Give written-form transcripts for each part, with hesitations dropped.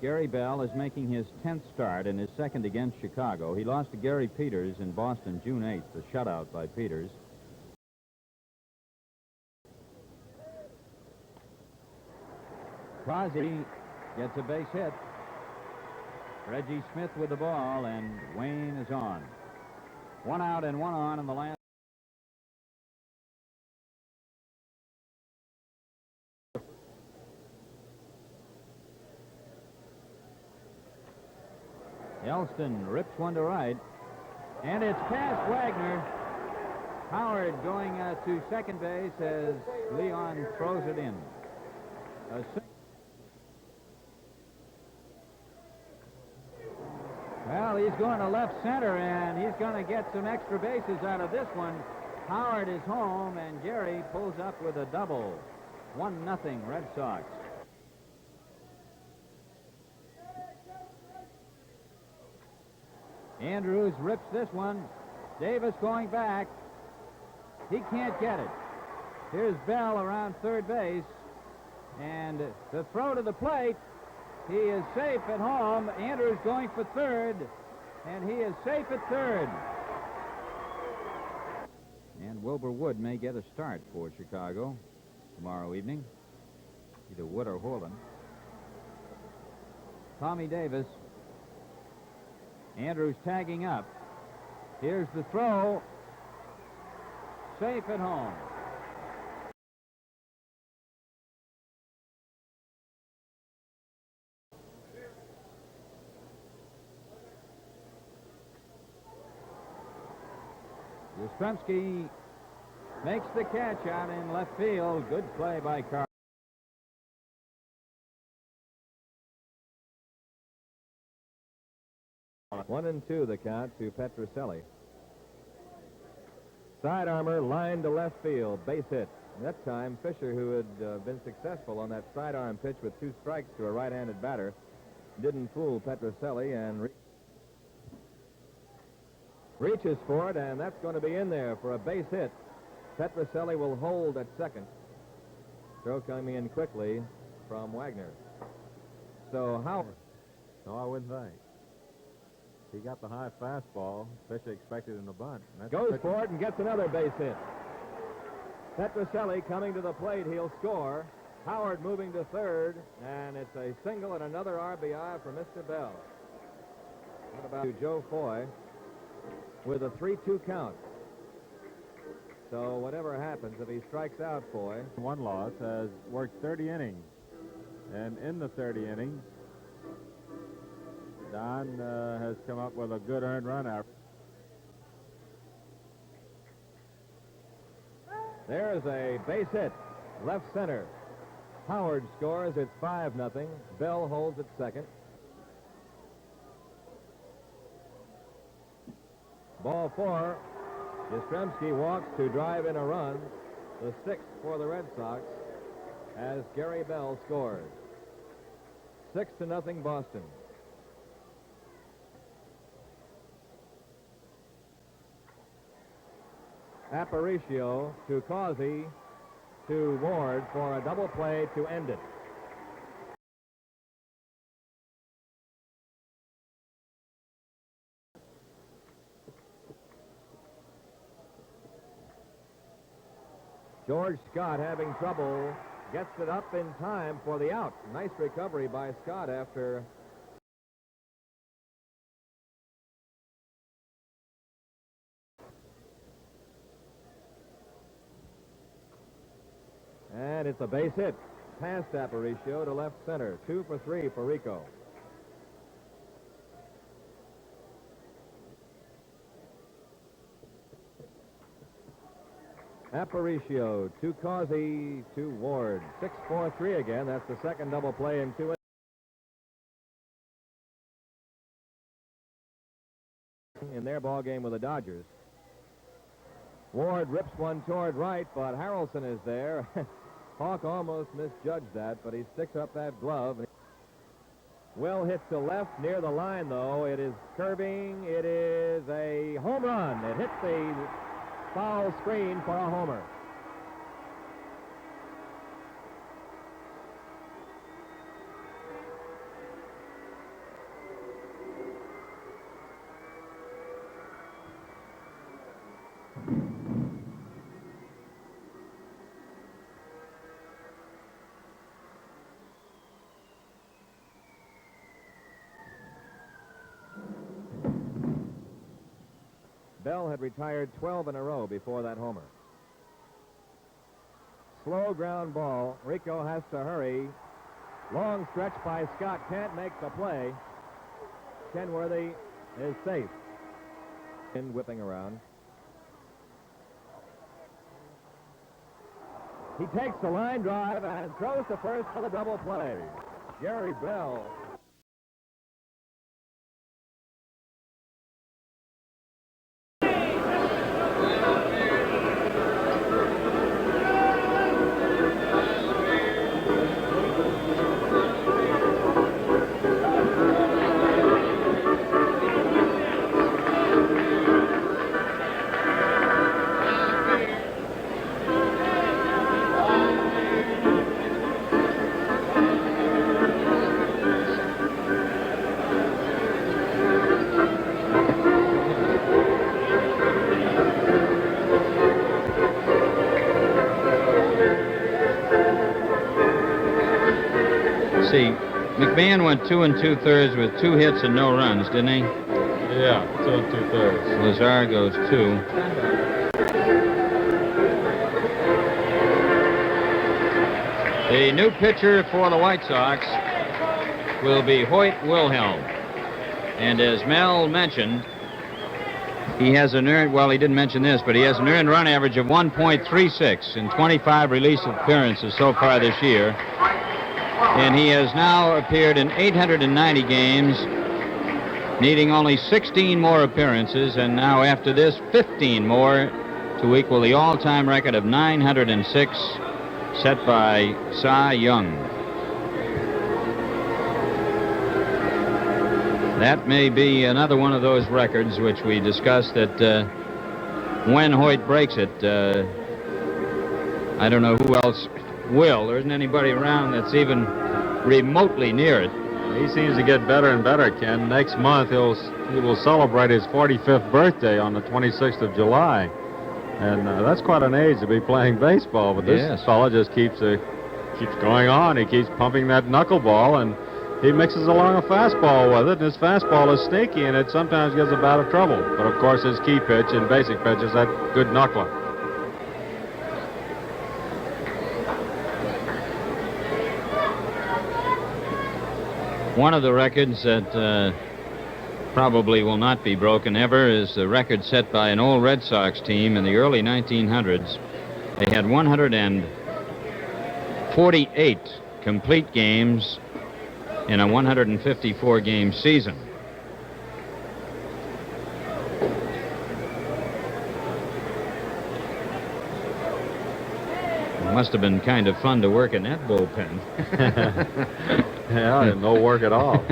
Gary Bell is making his 10th start and his second against Chicago. He lost to Gary Peters in Boston June 8th, a shutout by Peters. Crosby gets a base hit. Reggie Smith with the ball, and Wayne is on. 1 out and 1 on in the last. Elston rips one to right, and it's past Wagner. Howard going to second base as Leon throws it in. Well, he's going to left center, and he's going to get some extra bases out of this one. Howard is home, and Gary pulls up with a double. 1-0 Red Sox. Andrews rips this one. Davis going back. He can't get it. Here's Bell around third base. And the throw to the plate. He is safe at home. Andrews going for third. And he is safe at third. And Wilbur Wood may get a start for Chicago tomorrow evening. Either Wood or Holden. Tommy Davis. Andrews tagging up. Here's the throw. Safe at home. Yastrzemski makes the catch out in left field. Good play by Carr. 1-2 the count to Petrocelli. Side armor lined to left field, base hit. That time, Fisher, who had been successful on that sidearm pitch with 2 strikes to a right-handed batter, didn't fool Petrocelli and reaches for it, and that's going to be in there for a base hit. Petrocelli will hold at second. Throw coming in quickly from Wagner. So Howard. No, I wouldn't think. He got the high fastball. Fisher expected in the bunt. Goes for it and gets another base hit. Petrocelli coming to the plate. He'll score. Howard moving to third, and it's a single and another RBI for Mr. Bell. What about Joe Foy with a 3-2 count? So whatever happens, if he strikes out, Foy. One loss has worked 30 innings. And in the 30 innings, Don has come up with a good earned run out. There's a base hit, left center. Howard scores. It's 5-0. Bell holds at second. Ball 4. Yastrzemski walks to drive in a run, the 6th for the Red Sox, as Gary Bell scores. 6-0 Boston. Aparicio to Causey to Ward for a double play to end it. George Scott having trouble, gets it up in time for the out. Nice recovery by Scott after and it's a base hit past Aparicio to left center. 2 for 3 for Rico. Aparicio to Causey to Ward. 6-4-3 again. That's the second double play in 2 innings. In their ball game with the Dodgers. Ward rips one toward right, but Harrelson is there. Hawk almost misjudged that, but he sticks up that glove. Well hit to left near the line, though. It is curving. It is a home run. It hit the foul screen for a homer. Bell had retired 12 in a row before that homer. Slow ground ball. Rico has to hurry. Long stretch by Scott. Can't make the play. Kenworthy is safe. In whipping around. He takes the line drive and throws to first for the double play. Gary Bell. See, McMahon went 2 2/3 with 2 hits and no runs, didn't he? Yeah, 2 2/3. Lazar goes 2. The new pitcher for the White Sox will be Hoyt Wilhelm. And as Mel mentioned, he has an earned, well, he didn't mention this, but he has an earned run average of 1.36 in 25 release appearances so far this year. And he has now appeared in 890 games, needing only 16 more appearances, and now after this, 15 more to equal the all-time record of 906 set by Cy Young. That may be another one of those records which we discussed that when Hoyt breaks it, I don't know who else will. There isn't anybody around that's even remotely near it. He seems to get better and better, Ken. Next month, he will celebrate his 45th birthday on the 26th of July. And that's quite an age to be playing baseball. But this fella just keeps going on. He keeps pumping that knuckleball, and he mixes along a fastball with it. And his fastball is sneaky, and it sometimes gives a bout of trouble. But, of course, his key pitch and basic pitch is that good knuckler. One of the records that probably will not be broken ever is the record set by an old Red Sox team in the early 1900s. They had 148 complete games in a 154-game season. It must have been kind of fun to work in that bullpen. Yeah, no work at all.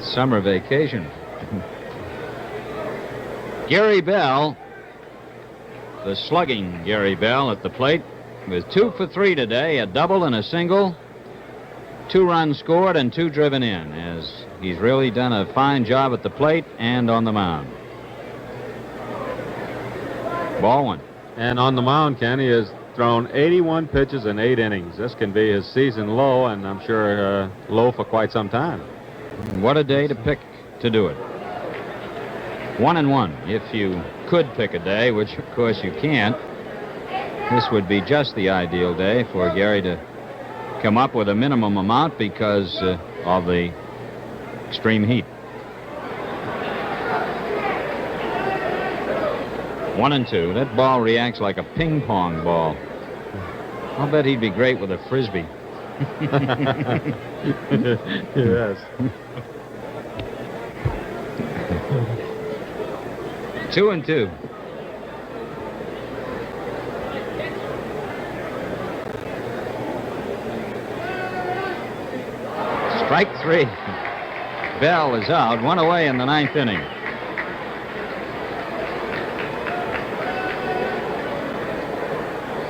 Summer vacation. Gary Bell, the slugging Gary Bell at the plate, with 2 for 3 today, a double and a single, 2 runs scored and 2 driven in, as he's really done a fine job at the plate and on the mound. Ball 1. And on the mound, Ken, he has thrown 81 pitches in 8 innings. This can be his season low, and I'm sure low for quite some time. What a day to pick to do it. 1-1. If you could pick a day, which of course you can't, this would be just the ideal day for Gary to come up with a minimum amount because of the extreme heat. 1-2. That ball reacts like a ping pong ball. I'll bet he'd be great with a frisbee. Yes. 2-2. Strike 3. Bell is out. 1 away in the 9th inning.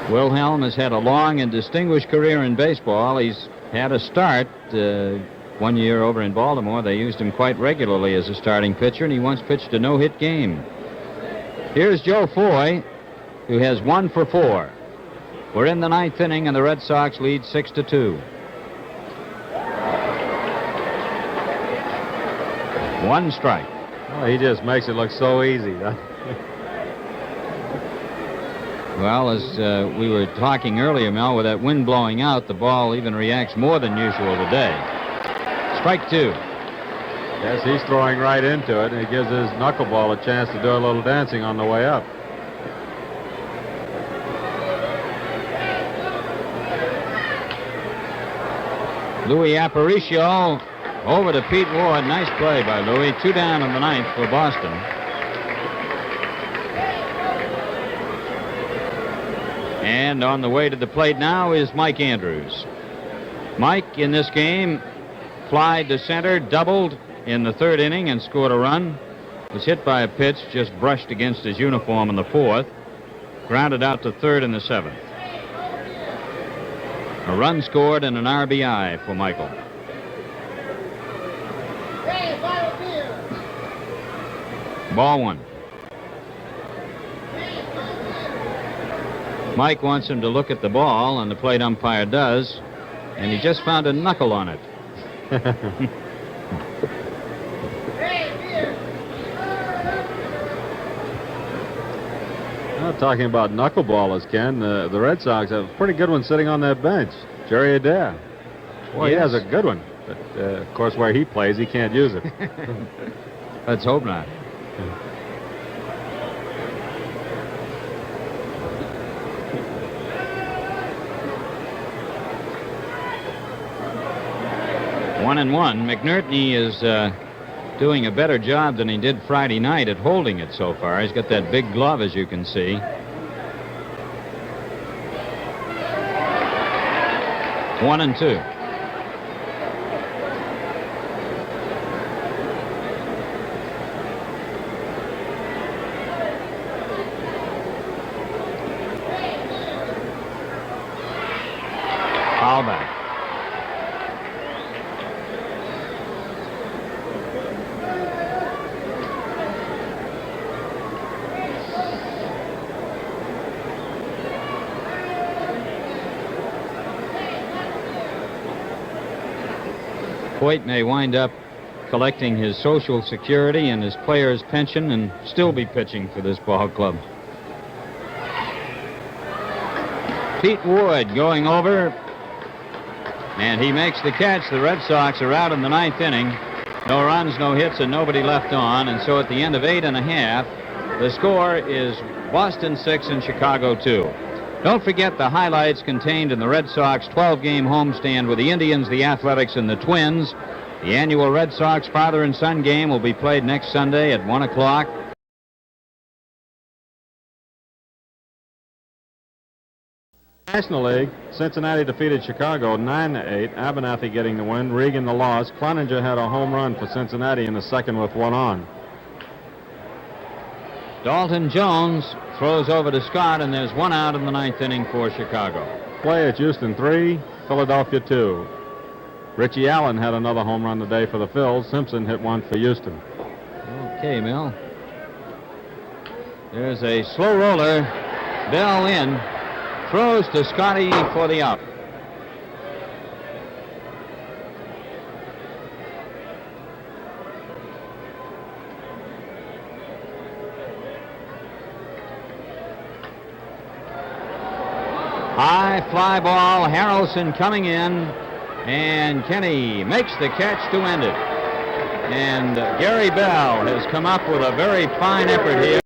Wilhelm has had a long and distinguished career in baseball. He's had a start 1 year over in Baltimore. They used him quite regularly as a starting pitcher, and he once pitched a no-hit game. Here's Joe Foy, who has 1 for 4. We're in the 9th inning, and the Red Sox lead 6-2. 1 strike. Oh, he just makes it look so easy. Well, as we were talking earlier, Mel, with that wind blowing out, the ball even reacts more than usual today. Strike 2. Yes, he's throwing right into it, and he gives his knuckleball a chance to do a little dancing on the way up. Louis Aparicio over to Pete Ward. Nice play by Louis. 2 down in the 9th for Boston. And on the way to the plate now is Mike Andrews. Mike, in this game, flied to center, doubled in the 3rd inning and scored a run. Was hit by a pitch, just brushed against his uniform in the 4th. Grounded out to 3rd in the 7th. A run scored and an RBI for Michael. Ball 1. Mike wants him to look at the ball, and the plate umpire does, and he just found a knuckle on it. Well, talking about knuckleballers, Ken, the Red Sox have a pretty good one sitting on that bench. Jerry Adair. Boy, Yes. he has a good one. But, of course, where he plays, he can't use it. Let's hope not. One and one. McNerney is doing a better job than he did Friday night at holding it so far. He's got that big glove, as you can see. One and two. Foul back. Hoyt may wind up collecting his Social Security and his player's pension and still be pitching for this ball club. Pete Wood going over, and he makes the catch. The Red Sox are out in the 9th inning. No runs, no hits, and nobody left on. And so at the end of 8 1/2, the score is Boston 6 and Chicago 2. Don't forget the highlights contained in the Red Sox 12-game homestand with the Indians, the Athletics, and the Twins. The annual Red Sox father and son game will be played next Sunday at 1 o'clock. National League, Cincinnati defeated Chicago 9-8. Abernathy getting the win, Regan the loss. Cloninger had a home run for Cincinnati in the second with 1 on. Dalton Jones throws over to Scott, and there's 1 out in the 9th inning for Chicago. Play at Houston 3, Philadelphia 2. Richie Allen had another home run today for the Phils. Simpson hit 1 for Houston. Okay, Mel. There's a slow roller. Bell in. Throws to Scotty for the out. High fly ball. Harrelson coming in, and Kenny makes the catch to end it. And Gary Bell has come up with a very fine effort here.